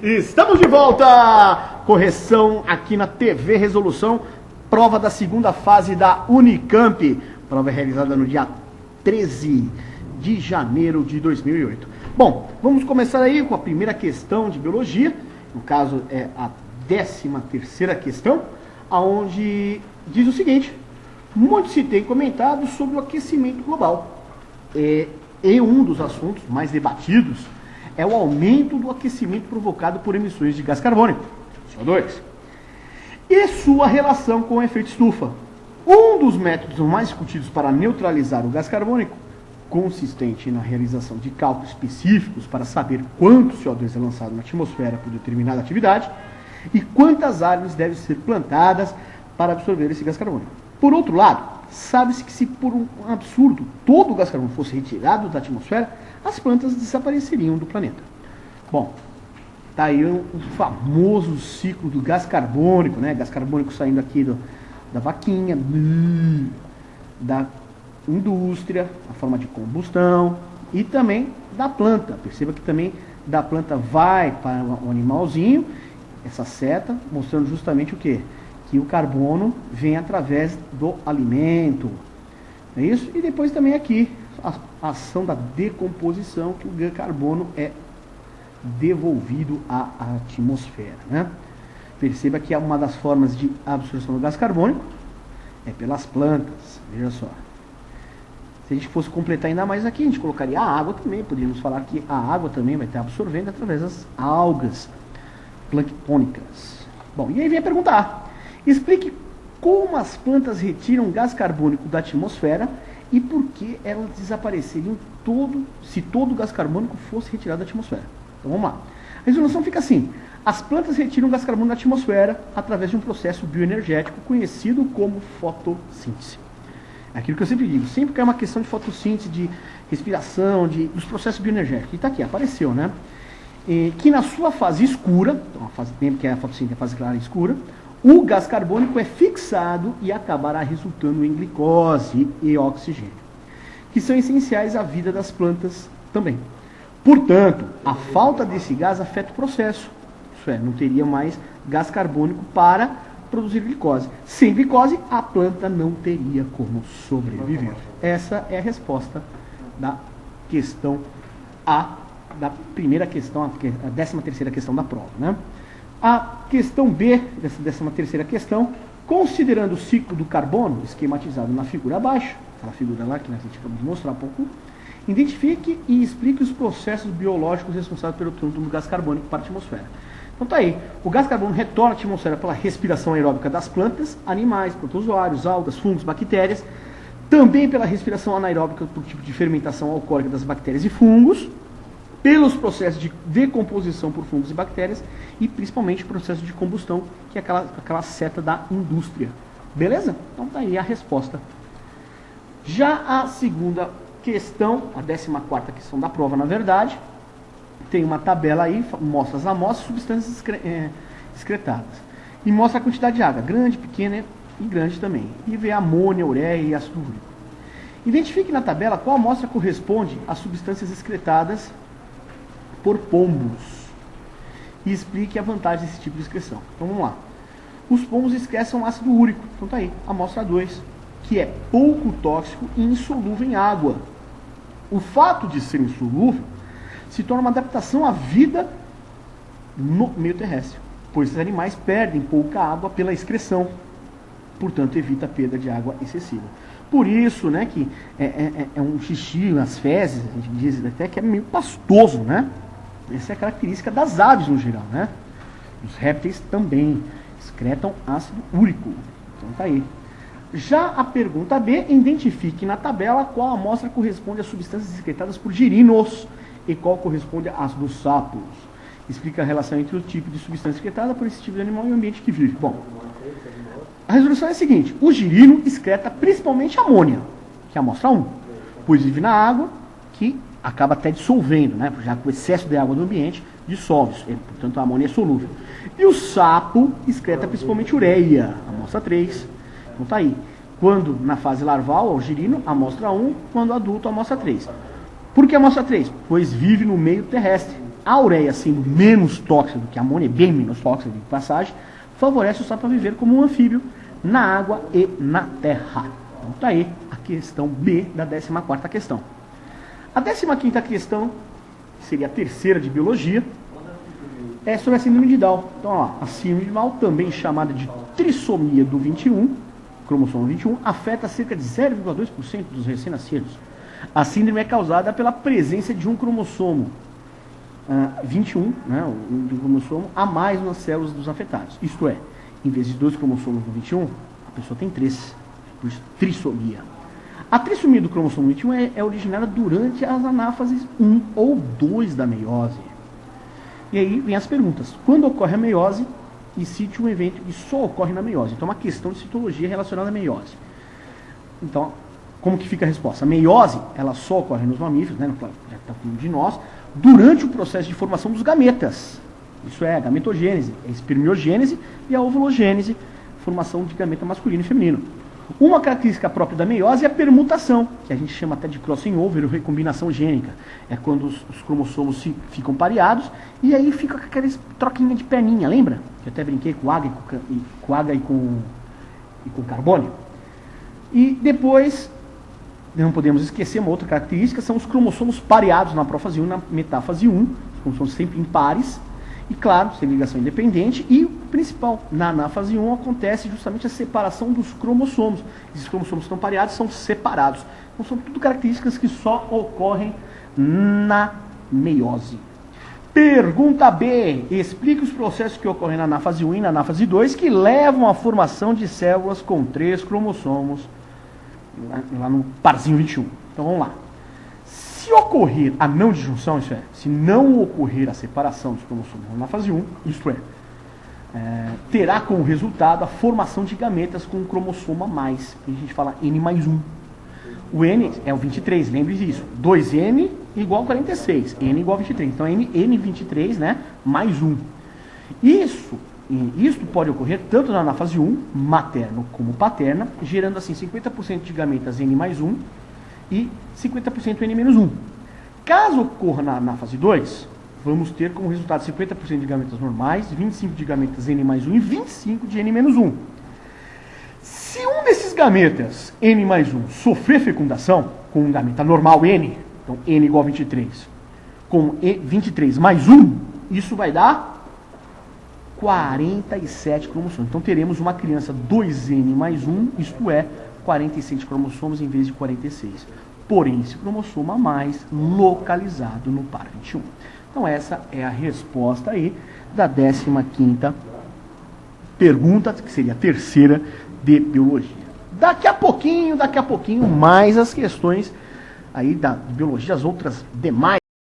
Estamos de volta! Correção aqui na TV Resolução, prova da segunda fase da Unicamp. Prova realizada no dia 13 de janeiro de 2008. Bom, vamos começar aí com a primeira questão de biologia. No caso é a 13ª questão, aonde diz o seguinte: muito se tem comentado sobre o aquecimento global. E um dos assuntos mais debatidos é o aumento do aquecimento provocado por emissões de gás carbônico, CO2, e sua relação com o efeito estufa. Um dos métodos mais discutidos para neutralizar o gás carbônico, consistente na realização de cálculos específicos para saber quanto CO2 é lançado na atmosfera por determinada atividade e quantas árvores devem ser plantadas para absorver esse gás carbônico. Por outro lado, sabe-se que se por um absurdo todo o gás carbônico fosse retirado da atmosfera, as plantas desapareceriam do planeta. Bom, tá aí o famoso ciclo do gás carbônico, né? Gás carbônico saindo aqui da vaquinha, da indústria, a forma de combustão e também da planta. Perceba que também da planta vai para o animalzinho, essa seta, mostrando justamente o quê? Que o carbono vem através do alimento, não é isso? E depois também aqui a ação da decomposição, que o carbono é devolvido à atmosfera, né? Perceba que uma das formas de absorção do gás carbônico é pelas plantas, veja só. Se a gente fosse completar ainda mais aqui, a gente colocaria a água também, poderíamos falar que a água também vai estar absorvendo através das algas planctônicas. Bom, e aí vem a perguntar: explique como as plantas retiram gás carbônico da atmosfera e por que elas desapareceriam se todo o gás carbônico fosse retirado da atmosfera. Então vamos lá. A resolução fica assim: as plantas retiram gás carbônico da atmosfera através de um processo bioenergético conhecido como fotossíntese. É aquilo que eu sempre digo, sempre que é uma questão de fotossíntese, de respiração, dos processos bioenergéticos. E está aqui, apareceu, né? Que na sua fase escura, então lembra que é a fotossíntese, a fase clara e escura, o gás carbônico é fixado e acabará resultando em glicose e oxigênio, que são essenciais à vida das plantas também. Portanto, a falta desse gás afeta o processo. Isso é, não teria mais gás carbônico para produzir glicose. Sem glicose, a planta não teria como sobreviver. Essa é a resposta da questão A, da primeira questão, a 13ª questão da prova, né? A questão B, dessa 13ª questão, considerando o ciclo do carbono, esquematizado na figura abaixo, aquela figura lá que a gente acabou de mostrar há pouco, identifique e explique os processos biológicos responsáveis pelo trânsito do gás carbônico para a atmosfera. Então tá aí, o gás carbônico retorna à atmosfera pela respiração aeróbica das plantas, animais, protozoários, algas, fungos, bactérias, também pela respiração anaeróbica por tipo de fermentação alcoólica das bactérias e fungos, pelos processos de decomposição por fungos e bactérias e principalmente o processo de combustão, que é aquela seta da indústria. Beleza? Então tá aí a resposta. Já a segunda questão, a 14ª questão da prova, na verdade, tem uma tabela aí, mostra as amostras, substâncias excretadas. E mostra a quantidade de água, grande, pequena e grande também. E vê amônia, ureia e ácido úrico. Identifique na tabela qual amostra corresponde às substâncias excretadas por pombos e explique a vantagem desse tipo de excreção. Então vamos lá. Os pombos excretam ácido úrico. Então tá aí, amostra 2, que é pouco tóxico e insolúvel em água. O fato de ser insolúvel se torna uma adaptação à vida no meio terrestre, pois os animais perdem pouca água pela excreção, portanto evita a perda de água excessiva. Por isso, né, que é um xixi, as fezes, a gente diz até que é meio pastoso, né? Essa é a característica das aves no geral, né? Os répteis também excretam ácido úrico. Então tá aí. Já a pergunta B, identifique na tabela qual amostra corresponde às substâncias excretadas por girinos e qual corresponde às dos sapos. Explica a relação entre o tipo de substância excretada por esse tipo de animal e o ambiente que vive. Bom, a resolução é a seguinte: o girino excreta principalmente amônia, que é a amostra 1, pois vive na água, que acaba até dissolvendo, né? Já que o excesso de água do ambiente dissolve, portanto a amônia é solúvel. E o sapo excreta principalmente ureia, amostra 3. Então tá aí. Quando na fase larval, o girino, amostra 1, quando adulto, amostra 3. Por que amostra 3? Pois vive no meio terrestre. A ureia sendo menos tóxica do que a amônia, bem menos tóxica de passagem, favorece o sapo a viver como um anfíbio na água e na terra. Então tá aí a questão B da 14ª questão. A 15ª questão, que seria a terceira de biologia, é sobre a síndrome de Down. Então, ó, a síndrome de Down, também chamada de trissomia do 21, cromossomo 21, afeta cerca de 0,2% dos recém-nascidos. A síndrome é causada pela presença de um cromossomo 21, né, um cromossomo a mais nas células dos afetados. Isto é, em vez de 2 cromossomos no 21, a pessoa tem 3, por isso, trissomia. A trissomia do cromossomo 21 é originada durante as anáfases 1 ou 2 da meiose. E aí vem as perguntas. Quando ocorre a meiose e cite um evento que só ocorre na meiose? Então, uma questão de citologia relacionada à meiose. Então, como que fica a resposta? A meiose, ela só ocorre nos mamíferos, né, já está falando de nós, durante o processo de formação dos gametas. Isso é a gametogênese, a espermiogênese e a ovulogênese, formação de gameta masculino e feminino. Uma característica própria da meiose é a permutação, que a gente chama até de crossing over ou recombinação gênica. É quando os cromossomos ficam pareados e aí fica com aquelas troquinhas de perninha, lembra? Eu até brinquei com água e com carbônio. E depois, não podemos esquecer uma outra característica, são os cromossomos pareados na prófase 1 e na metáfase 1, os cromossomos sempre impares. E claro, sem ligação independente, e o principal, na anáfase 1 acontece justamente a separação dos cromossomos. Esses cromossomos estão pareados, são separados. Então são tudo características que só ocorrem na meiose. Pergunta B. Explique os processos que ocorrem na anáfase 1 e na anáfase 2 que levam à formação de células com 3 cromossomos lá no parzinho 21. Então vamos lá. Se ocorrer a não disjunção, isso é, se não ocorrer a separação dos cromossomos na fase 1, isto é, terá como resultado a formação de gametas com um cromossomo a mais, que a gente fala N mais 1. O N é o 23, lembre disso. 2N igual a 46, N igual a 23. Então, N23, né, mais 1. Isto pode ocorrer tanto na fase 1, materno como paterna, gerando assim 50% de gametas N mais 1, e 50% N-1. Caso ocorra na fase 2, vamos ter como resultado 50% de gametas normais, 25% de gametas N mais 1 e 25% de N-1. Se um desses gametas, N mais 1, sofrer fecundação com um gameta normal N, então N igual a 23, com 23 mais 1, isso vai dar 47 cromossomos. Então teremos uma criança 2N mais 1, isto é, 47 cromossomos em vez de 46. Porém, esse cromossomo a mais localizado no par 21. Então essa é a resposta aí da 15ª pergunta, que seria a terceira de biologia. Daqui a pouquinho, mais as questões aí da biologia, as outras demais